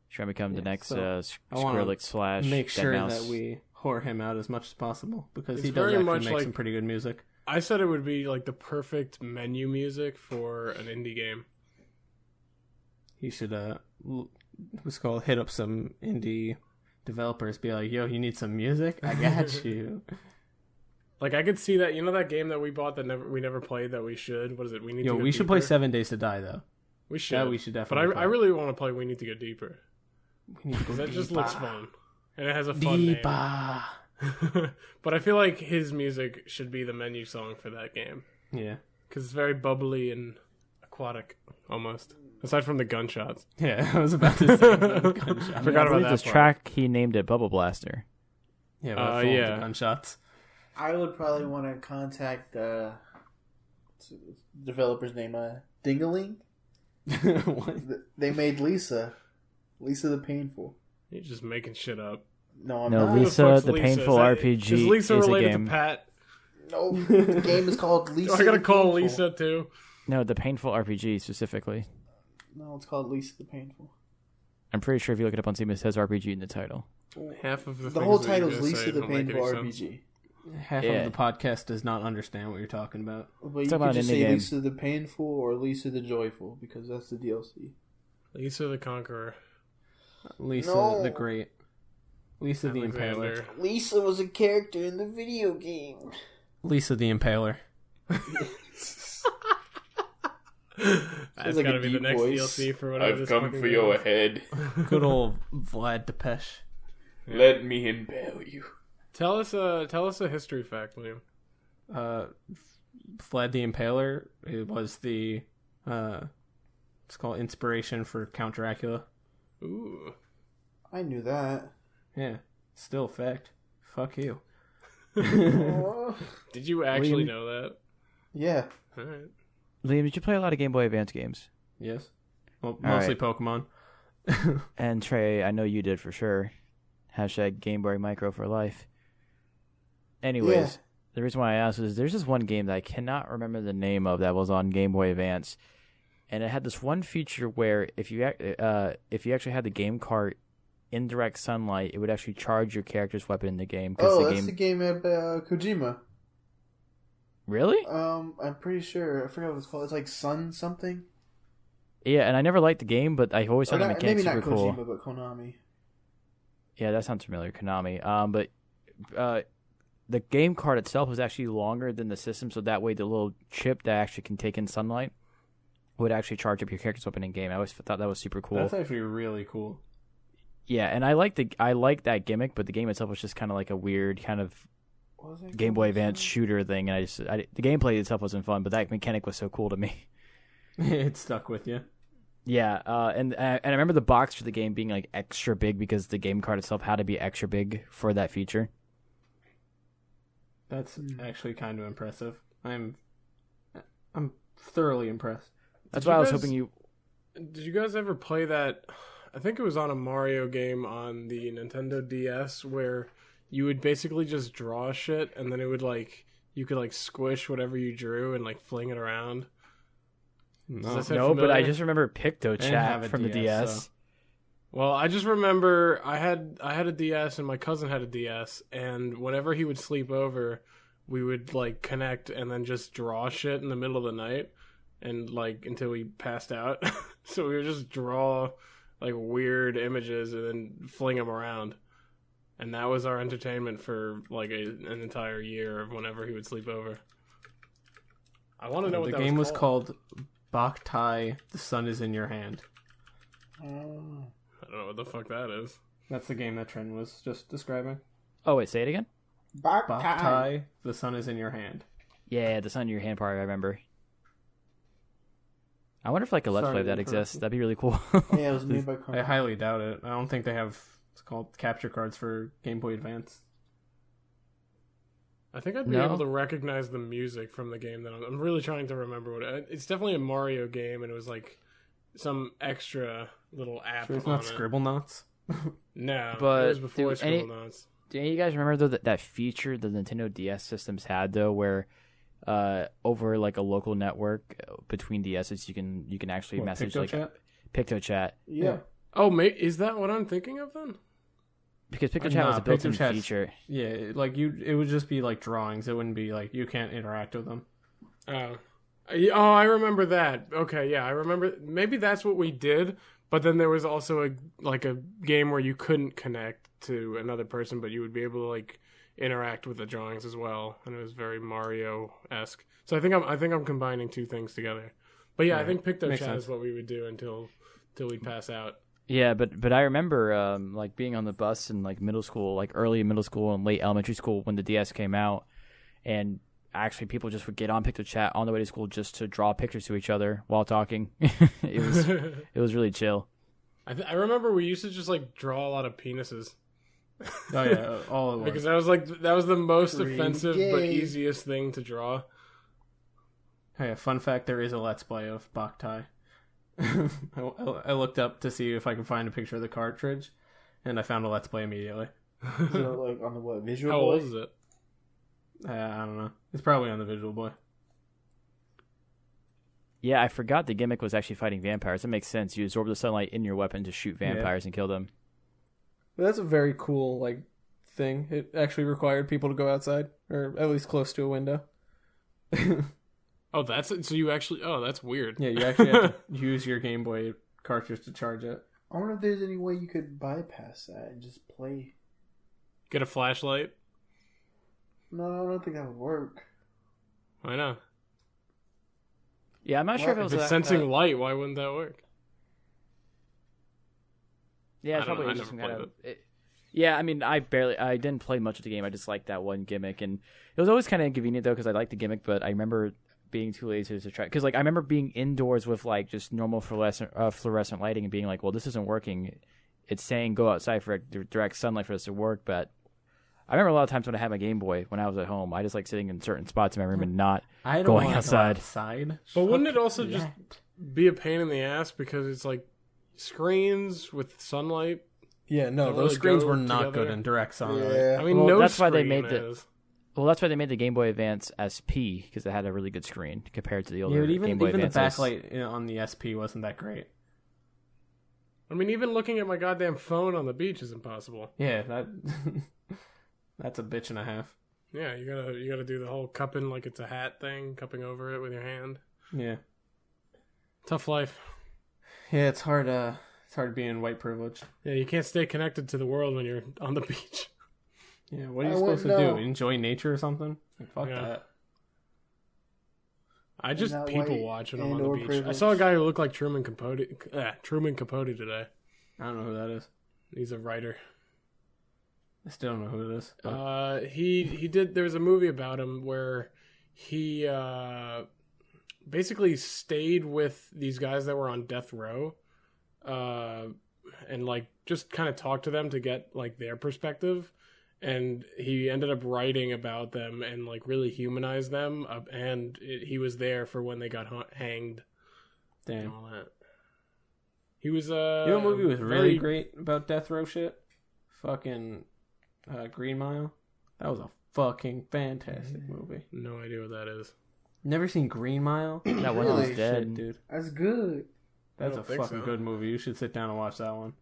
Trying to become the Yeah, next so I wanna Skrillex slash Make sure Deadmau5. that we whore him out as much as possible because It's he does very actually much make like- some pretty good music. I said it would be like the perfect menu music for an indie game. He should what's called hit up some indie developers, be like, yo, you need some music? I got you. Like I could see that, you know, that game that we bought that we never played that we should. What is it? We need Yo, to go we should play deeper? 7 Days to Die though. We should. That we should But definitely. I really want to play. We need to go deeper we need to go because that just looks fun and it has a fun name. deeper. But I feel like his music should be the menu song for that game Yeah, because it's very bubbly and aquatic almost. Aside from the gunshots. yeah. I was about to say the gunshot. I forgot I about believe that this part. track he named it Bubble Blaster. Yeah, full of yeah. the gunshots. I would probably want to contact developer's name, Dingaling. What? They made Lisa the Painful. You're just making shit up. No, I'm No, not. Who Lisa, fuck's the Lisa? Painful Is RPG Lisa is a related game. to Pat? No, the game is called Lisa. I gotta the call Painful. Lisa too. No, the Painful RPG specifically. No, it's called Lisa the Painful. I'm pretty sure if you look it up on Steam, it says RPG in the title. Half of The things whole that title you is guys Lisa say the don't make Painful any sense. RPG. Half Yeah. of the podcast does not understand what you're talking about. But you Talk could about just indie say game. Lisa the Painful or Lisa the Joyful because that's the DLC. Lisa the Conqueror. Lisa No. the Great. Lisa the Impaler. Alexander. Lisa was a character in the video game. Lisa the Impaler. That's like gotta a be the deep next voice. DLC for whatever this fucking game is. head. Good old Vlad Depeche. Let me impale you. Tell us a history fact, Liam. Vlad the Impaler, it was the it's called inspiration for Count Dracula. Ooh. I knew that. Yeah, still fact. Fuck you. Aw. Did you actually Liam- know that? Yeah. Alright. Liam, did you play a lot of Game Boy Advance games? Yes. Well, All mostly right. Pokemon. And Trey, I know you did for sure. Hashtag Game Boy Micro for life. Anyways, Yeah. the reason why I asked is there's this one game that I cannot remember the name of that was on Game Boy Advance, and it had this one feature where if you actually had the game cart in direct sunlight, it would actually charge your character's weapon in the game. Oh, the that's game... the game at Kojima. Really? I'm pretty sure. I forgot what it's called. It's like Sun something. Yeah, and I never liked the game, but I always Or thought the not, mechanics maybe super not cool. Kojima, but Konami. Yeah, that sounds familiar, Konami. But the game card itself was actually longer than the system, so that way the little chip that actually can take in sunlight would actually charge up your character's weapon in game. I always thought that was super cool. That's actually really cool. Yeah, and I like that gimmick, but the game itself was just kind of like a weird kind of What was it Game Boy called? Advance shooter thing, and the gameplay itself wasn't fun, but that mechanic was so cool to me. It stuck with you. Yeah, and I remember the box for the game being like extra big because the game card itself had to be extra big for that feature. That's actually kind of impressive. I'm thoroughly impressed. That's Did why you I was guys- hoping you. Did you guys ever play that? I think it was on a Mario game on the Nintendo DS where you would basically just draw shit and then it would you could squish whatever you drew and fling it around. Does that sound No, but I familiar? just remember I didn't have PictoChat a from the DS, DS. so- Well, I just remember I had a DS and my cousin had a DS, and whenever he would sleep over, we would connect and then just draw shit in the middle of the night, and until we passed out. So we would just draw weird images and then fling them around, and that was our entertainment for an entire year of whenever he would sleep over. I want to know what the that game was called. called Boktai, The Sun Is in Your Hand. I don't know what the fuck that is. That's the game that Trent was just describing. Oh wait, say it again. Boktai, The Sun Is in Your Hand. Yeah, the sun in your hand part. I remember. I wonder if a Let's Sorry Play of to that interrupt exists. you. That'd be really cool. Yeah, it was made by I Konami. highly doubt it. I don't think they have, it's called capture cards for Game Boy Advance. I think I'd be No? able to recognize the music from the game. That I'm really trying to remember what it's definitely a Mario game, and it was some extra little app. Sure it's on not it. Scribble Knots? No, But it was before do any- Scribblenauts. Do you guys remember though that feature the Nintendo DS systems had though, where over a local network between DSs you can actually What, message PictoChat? PictoChat, Yeah. Oh, mate, is that what I'm thinking of then? because PictoChat Nah, was a built-in PictoChat's- feature. Yeah, it would just be drawings. It wouldn't be you can't interact with them. Oh, I remember that. Okay, yeah, I remember. Maybe that's what we did. But then there was also a game where you couldn't connect to another person, but you would be able to interact with the drawings as well, and it was very Mario-esque. So I think I'm combining two things together. But yeah, I Right. think Makes PictoChat sense. is what we would do until we pass out. Yeah, but I remember being on the bus in middle school, early middle school and late elementary school when the DS came out, and actually people just would get on PictoChat on the way to school just to draw pictures to each other while talking. it was really chill. I remember we used to just draw a lot of penises Oh yeah, all it was. because that was the most Pretty offensive but gay. easiest thing to draw. Hey, fun fact: there is a Let's Play of Boktai. I looked up to see if I could find a picture of the cartridge, and I found a Let's Play immediately. Is it on the what? Visual How Boy? old is it? I don't know. It's probably on the Visual Boy. Yeah, I forgot the gimmick was actually fighting vampires. That makes sense. You absorb the sunlight in your weapon to shoot vampires and kill them. That's a very cool thing. It actually required people to go outside, or at least close to a window. Oh, that's it. So you actually... Oh, that's weird. Yeah, you actually have to use your Game Boy cartridge to charge it. I wonder if there's any way you could bypass that and just play. Get a flashlight? No, I don't think that would work. Why not? Yeah, I'm not sure if it was If it's sensing light, why wouldn't that work? Yeah, it's probably just some kind of... Yeah, I mean, I didn't play much of the game. I just liked that one gimmick, and it was always kind of inconvenient though because I liked the gimmick, but I remember being too lazy to try. Because I remember being indoors with just normal fluorescent lighting and being like, well, this isn't working. It's saying go outside for direct sunlight for this to work, but I remember a lot of times when I had my Game Boy when I was at home, I just like sitting in certain spots in my room and not going outside. But wouldn't it also just be a pain in the ass because it's like screens with sunlight? Yeah, no, those screens were not good in direct sunlight. Yeah. I mean, Well, no that's why they screen made is. Well, that's why they made the Game Boy Advance SP because it had a really good screen compared to the older Yeah, but Game Boy even the Advances. backlight on the SP wasn't that great. I mean, even looking at my goddamn phone on the beach is impossible. Yeah, that's a bitch and a half. Yeah, you gotta do the whole cupping like it's a hat thing, cupping over it with your hand. Yeah. Tough life. Yeah, it's hard being white privileged. Yeah, you can't stay connected to the world when you're on the beach. Yeah, what are you supposed to do? Enjoy nature or something? Fuck that. I just Not people white watch when I'm on and the or beach. I privileged. saw a guy who looked like Truman Capote today. I don't know who that is. He's a writer. I still don't know who it is. But... He did. There was a movie about him where he basically stayed with these guys that were on death row, and just kind of talked to them to get their perspective. And he ended up writing about them and really humanized them. And he was there for when they got hanged. Damn. And all that. He was you know what movie was really great about death row shit? Fucking Green Mile. That was a fucking fantastic movie. No idea what that is. Never seen Green Mile? That one Really? was dead. Shit, dude. That's good. That's a don't think fucking so. good movie. You should sit down and watch that one.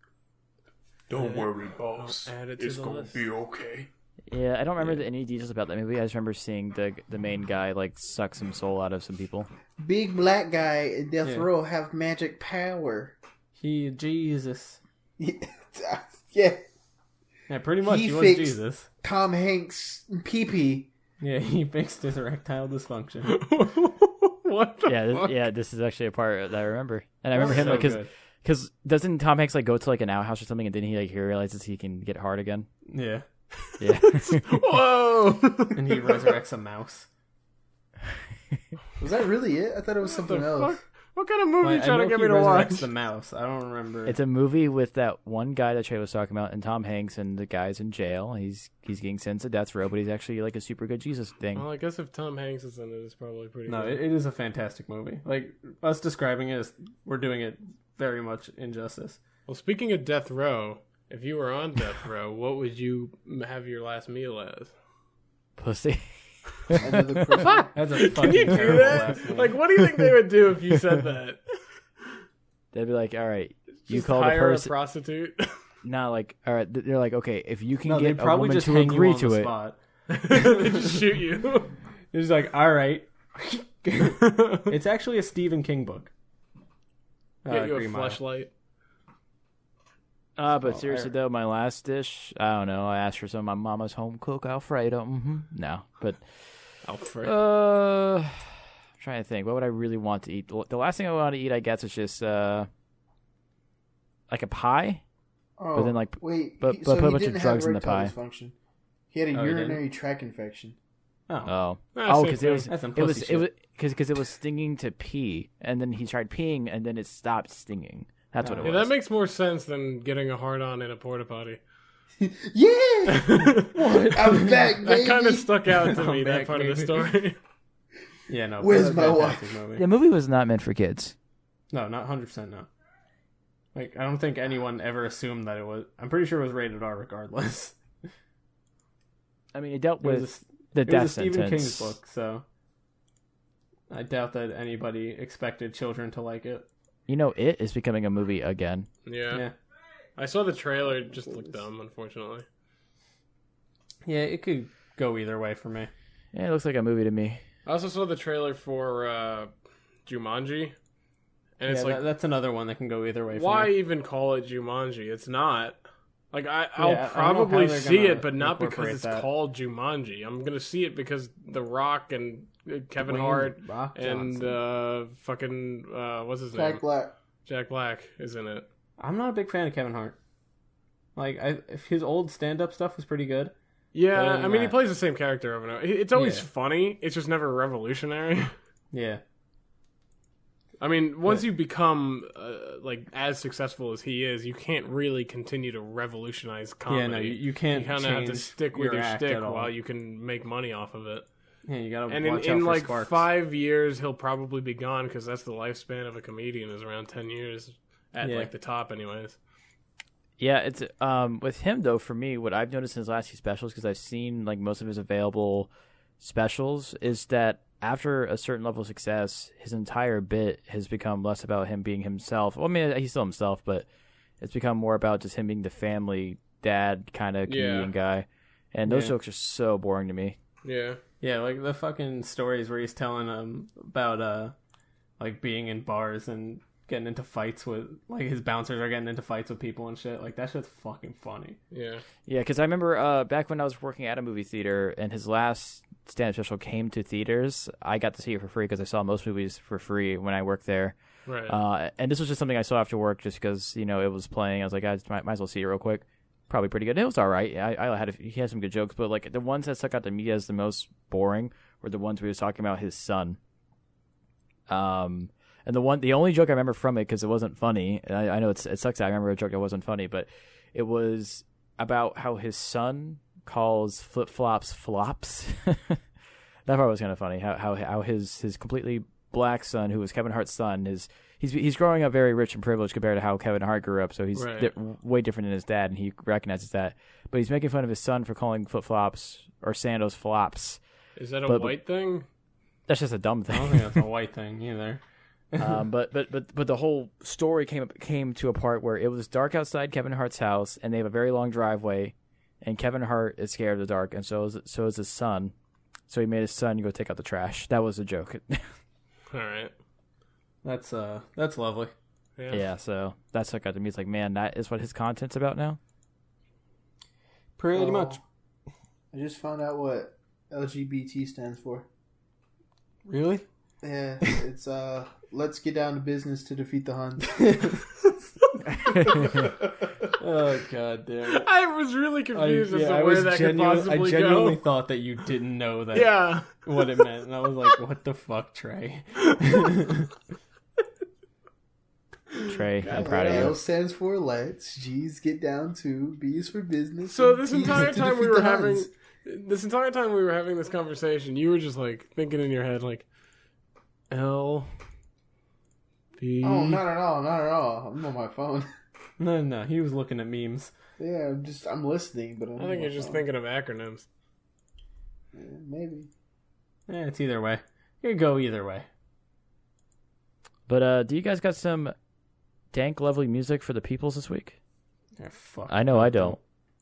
Don't worry, boss. Add it to It's the gonna list. be okay. Yeah, I don't remember any details about that movie. I just remember seeing the main guy suck some soul out of some people. Big black guy in death Yeah. row have magic power. Jesus. Yeah. Yeah, pretty much. He He was fixed- Jesus. Tom Hanks pee-pee. Yeah, he fixed his erectile dysfunction. What the fuck? This is actually a part that I remember, and I remember him So because good. doesn't Tom Hanks go to an outhouse or something, and then he realizes he can get hard again. Yeah. Yeah, Whoa! And he resurrects a mouse. Was that really it? I thought it was something else. Fuck? What kind of movie Well, you I trying to know get he me to watch? resurrects the mouse. I don't remember. it's a movie with that one guy that Trey was talking about, and Tom Hanks, and the guy's in jail. He's getting sentenced to death row, but he's actually a super good Jesus thing. Well, I guess if Tom Hanks is in it, it's probably pretty No, good. it is a fantastic movie. Us describing it, we're doing it very much injustice. Well, speaking of death row, if you were on death row, what would you have your last meal as? Pussy. Another person. That's a fucking Can you do terrible that? last name. What do you think they would do if you said that? They'd be like, all right, you Just call the hire person. a prostitute? All right, they're like, okay, if you can No, get they'd a probably woman just to hang agree you on to the it. spot. They just shoot you. It's like, all right. It's actually a Stephen King book. Get you a Green Mile. fleshlight. But seriously though, my last dish, I don't know. I asked for some of my mama's home cooked Alfredo. No, but Alfred. I'm trying to think. What would I really want to eat? The last thing I want to eat, I guess, is just like a pie. Oh, But then, wait, but he put a bunch of didn't have drugs in the erectile pie. dysfunction. He had a Oh, he urinary tract infection. Oh. Because it was That's some it was pussy it was because it was stinging to pee, and then he tried peeing, and then it stopped stinging. That's what it Yeah, was. that makes more sense than getting a hard-on in a porta-potty. Yeah! What? I'm back, baby! That kind of stuck out to me, I'm that back, part of the baby. story. Yeah, no. Where's that's a my fantastic wife? movie. The movie was not meant for kids. No, not 100% no. I don't think anyone ever assumed that it was. I'm pretty sure it was rated R regardless. I mean, it dealt It was with The It was death a Stephen sentence. King's book, so I doubt that anybody expected children to like it. You know, It is becoming a movie again. Yeah. I saw the trailer. It just looked dumb, unfortunately. Yeah, it could go either way for me. Yeah, it looks like a movie to me. I also saw the trailer for Jumanji. And it's like, that's another one that can go either way for why me. even call it Jumanji? It's not. Like, I'll I don't know how probably they're see gonna it, but not because incorporate it's that. called Jumanji. I'm going to see it because The Rock and Kevin Dwayne Hart Rock and Johnson. what's his Jack name? Black. Jack Black is in it. I'm not a big fan of Kevin Hart. Like, if his old stand-up stuff was pretty good. Yeah, Other I than mean, he that- plays the same character over and over. It's always Yeah. funny. It's just never revolutionary. Yeah. I mean, once you become like as successful as he is, you can't really continue to revolutionize comedy. Yeah, no, you can't You kind of have to change stick with your act stick at all. while you can make money off of it. Yeah, you gotta And watch out in for like sparks. 5 years, he'll probably be gone because that's the lifespan of a comedian is around 10 years at Yeah. like the top, anyways. Yeah, it's with him though. For me, what I've noticed in his last few specials, because I've seen like most of his available specials, is that after a certain level of success, his entire bit has become less about him being himself. Well, I mean, he's still himself, but it's become more about just him being the family dad kind of comedian guy. And those Yeah. jokes are so boring to me. Yeah. Yeah, like the fucking stories where he's telling about like being in bars and getting into fights with, like, his bouncers are getting into fights with people and shit. Like, that shit's fucking funny. Yeah. Yeah, because I remember back when I was working at a movie theater and his last stand-up special came to theaters, I got to see it for free because I saw most movies for free when I worked there. Right. And this was just something I saw after work just because, you know, it was playing. I was like, I might as well see it real quick. Probably pretty good. And it was all right. He had some good jokes, but like the ones that stuck out to me as the most boring were the ones where he was talking about his son. And the only joke I remember from it, because it wasn't funny, and I know it sucks that I remember a joke that wasn't funny, but it was about how his son calls flip-flops flops. That part was kind of funny. How his completely black son, who was Kevin Hart's son, he's growing up very rich and privileged compared to how Kevin Hart grew up, so he's Right. way different than his dad, and he recognizes that. But he's making fun of his son for calling flip-flops or sandals flops. Is that a but- white thing? That's just a dumb I don't thing. think that's a white thing either. But the whole story came to a part where it was dark outside Kevin Hart's house, and they have a very long driveway, and Kevin Hart is scared of the dark, and so is his son. So he made his son go take out the trash. That was a joke. All right. That's lovely. Yeah. Yeah, so that's what got to me. It's like, man, that is what his content's about now. Pretty much. I just found out what LGBT stands for. Really? Yeah, it's let's get down to business to defeat the Huns. Oh god damn. I was really confused as to I where was that could possibly I genuinely go. thought that you didn't know that. Yeah. What it meant, and I was like, "What the fuck, Trey?" Trey, I'm proud of L you. stands for let's. G's get down to. B is for business. So and this T is entire to time we defeat were the having Huns. this conversation, you were just like thinking in your head like L B. Oh, not at all, not at all. I'm on my phone. No, he was looking at memes. Yeah, I'm listening, but I'm I on think my you're just phone. thinking of acronyms. Yeah, maybe. It's either way. You could go either way. But do you guys got some dank, lovely music for the peoples this week? Fuck. I know I don't.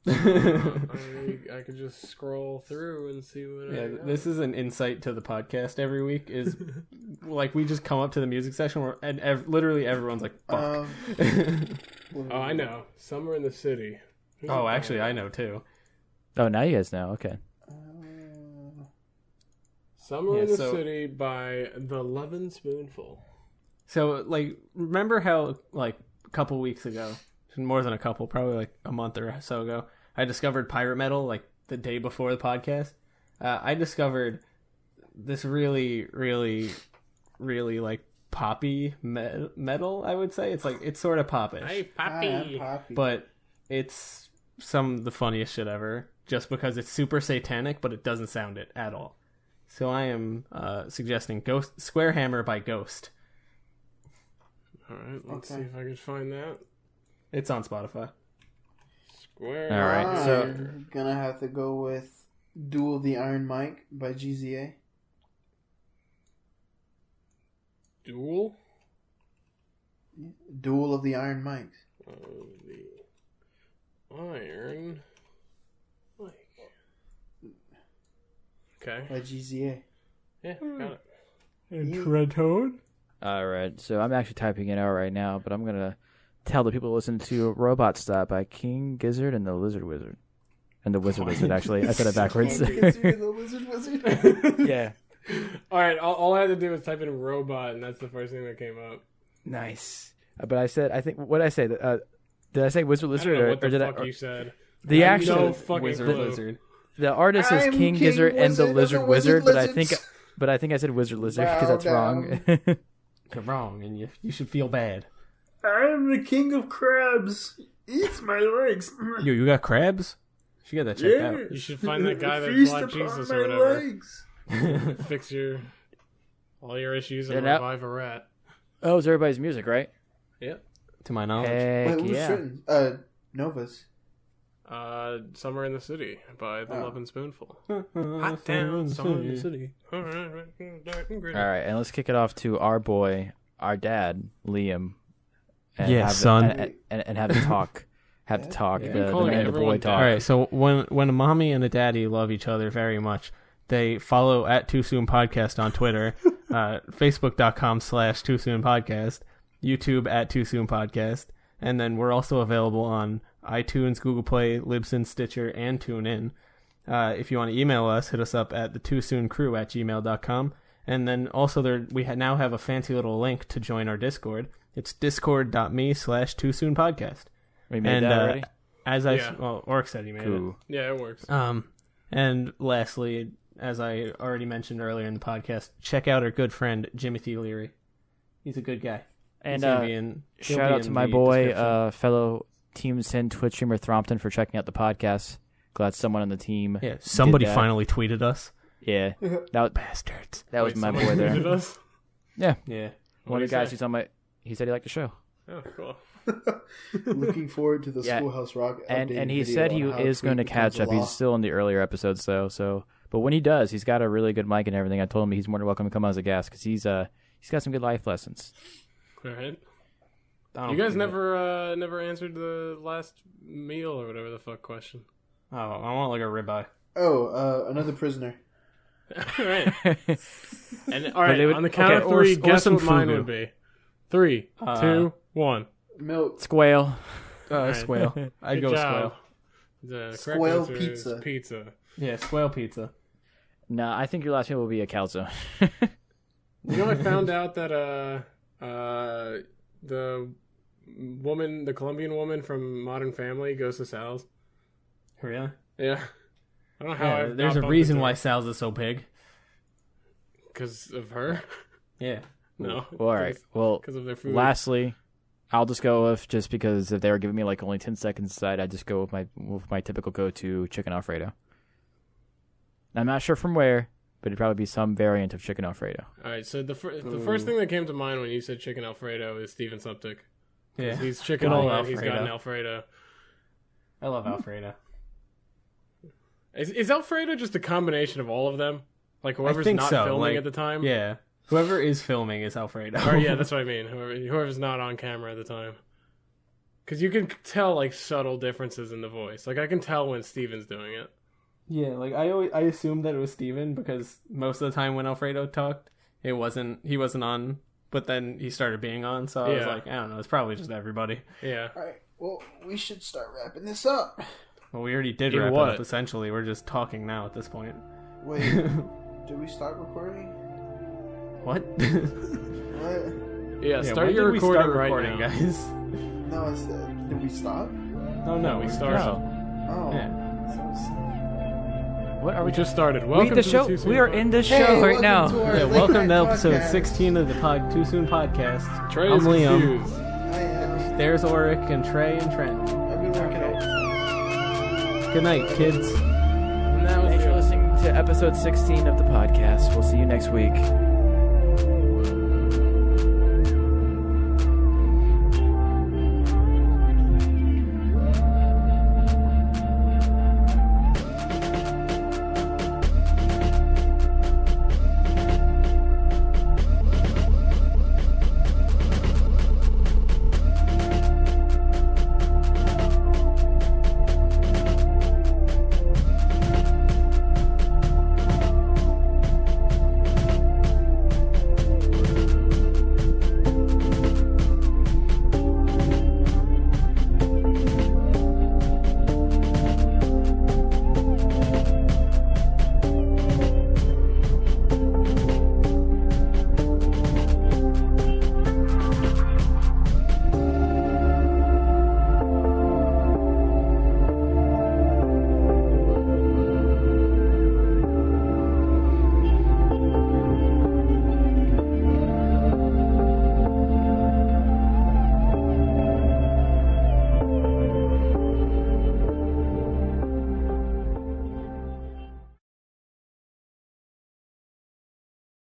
I could just scroll through and see what. Yeah, I got. this is an insight to the podcast every week. Is like we just come up to the music section where, and literally everyone's like, "Fuck." Oh, I know. Summer in the City. Who's Oh, it actually, by? I know too. Oh, now you guys know. Okay. Summer Yeah, in the so- City by The Lovin' Spoonful. So, like, remember how, like, a couple weeks ago, more than a couple, probably like a month or so ago, I discovered pirate metal, like, the day before the podcast? I discovered this really, really, really, like, poppy metal, I would say. It's, like, it's sort of poppish. Hey, Hi, I'm Poppy. Poppy. But it's some of the funniest shit ever, just because it's super satanic, but it doesn't sound it at all. So I am suggesting Square Hammer by Ghost. All right, let's Okay. see if I can find that. It's on Spotify. Square. All right, so- I'm gonna have to go with Duel of the Iron Mike by GZA. Duel of the Iron Mikes. Iron Mike. Okay. By GZA. Yeah, got it. And Treton? All right, so I'm actually typing it out right now, but I'm gonna tell the people to listen to Robot Stop by King Gizzard and the Lizard Wizard. And the Wizard Lizard, actually. I said it backwards. King Gizzard and the Lizard Wizard? Yeah. All right, all I had to do was type in robot, and that's the first thing that came up. Nice. But I said, what did I say? Did I say Wizard I Lizard? don't know what the did fuck I, you said. the I have actual no fucking Wizard clue. Lizard. the artist is I'm King King Gizzard and the Wizard of Lizard the Wizard, Wizard but I think I said Wizard Lizard Bow because that's down. wrong. You're wrong, and you should feel bad. I am the king of crabs. Eat my legs. You got crabs? You should get that checked out. You should find that guy that Feast bought upon Jesus my or whatever. legs. Fix all your issues and They're not- revive a rat. Oh, it's everybody's music, right? Yep. To my knowledge. Heck Wait, who's yeah. written? Nova's. Summer in the City by The Oh. Lovin' Spoonful. Hot town, summer in the city. All right, and let's kick it off to our boy, our dad, Liam. And Yes, have son. And have the talk. Have the talk. Yeah. The Calling man and the boy everyone talk. All right, so when a mommy and a daddy love each other very much, they follow at Too Soon Podcast on Twitter, Facebook.com/Too Soon Podcast, YouTube at Too Soon Podcast, and then we're also available on iTunes, Google Play, Libsyn, Stitcher, and TuneIn. If you want to email us, hit us up at thetwoosooncrew@gmail.com. And then also we now have a fancy little link to join our Discord. It's discord.me/TooSoonPodcast. We made that already? Orc said he made it. Cool. Yeah, it works. And lastly, as I already mentioned earlier in the podcast, check out our good friend Jimothy Leary. He's a good guy. And He'll be shout out to my the boy, description. fellow Team Sin Twitch streamer Thrompton for checking out the podcast. Glad someone on the team. Yeah, somebody did that. finally tweeted us. Yeah, Bastards. that was Wait, my someone boy there. tweeted us? Yeah, Yeah. one of the What'd he guys say? who's on my. He said he liked the show, Oh, cool. Looking forward to the Yeah. Schoolhouse Rock and updated he video said he on how is tweet going to becomes catch a up. law. He's still in the earlier episodes though. So, but when he does, he's got a really good mic and everything. I told him he's more than welcome to come on as a guest because he's got some good life lessons. All right. I don't You guys think never answered the last meal or whatever the fuck question. Oh, I want like a ribeye. Oh, another prisoner. All right. And all right, they would- on the count okay, of three, or guess some what mine fugu. would be. 3, 2, 1. Milk. Squale. Right. Squale. I'd Good go job. squale. The correct Squale answer is pizza. Pizza. Yeah, squale pizza. No, I think your last meal will be a calzone. You know, I found out that the Colombian woman from Modern Family goes to Sal's. Really? Yeah. I don't know how. Yeah, there's a reason why Sal's is so big. Because of her. Yeah. No. Well, all right. Well, Because of their food. lastly, I'll just go with just because if they were giving me like only 10 seconds aside, I'd just go with my typical go-to chicken Alfredo. I'm not sure from where, but it'd probably be some variant of chicken Alfredo. All right. So the first thing that came to mind when you said chicken Alfredo is Steven Suptic. Yeah. He's chicken Good old and he's got Alfredo. an Alfredo. I love Alfredo. Is Alfredo just a combination of all of them? Like whoever's think not so, filming like- at the time? Yeah. Whoever is filming is Alfredo. Or yeah, that's what I mean. Whoever's not on camera at the time. Because you can tell like subtle differences in the voice. Like I can tell when Steven's doing it. Yeah, like I assumed that it was Steven because most of the time when Alfredo talked, he wasn't on, but then he started being on, so I was Yeah. like, I don't know, it's probably just everybody. Yeah. All right. Well, we should start wrapping this up. Well, we already did In wrap what? it up essentially. We're just talking now at this point. Wait, did we start recording? What? What? Yeah, Yeah, start when your did we recording start right recording, now. guys. No, I said, did we stop? No, we started. Oh. Yeah. So What are We we just started. Read Welcome the to show. the Too Soon We are Pod. in the Hey, show right welcome now. to our Yeah, late welcome night to episode podcast. 16 of the Too Soon podcast. Trey I'm is Liam. confused. I am. There's Oric and Trey and Trent. I've been working out. Good night, kids. And that was Thanks it. for listening to episode 16 of the podcast. We'll see you next week.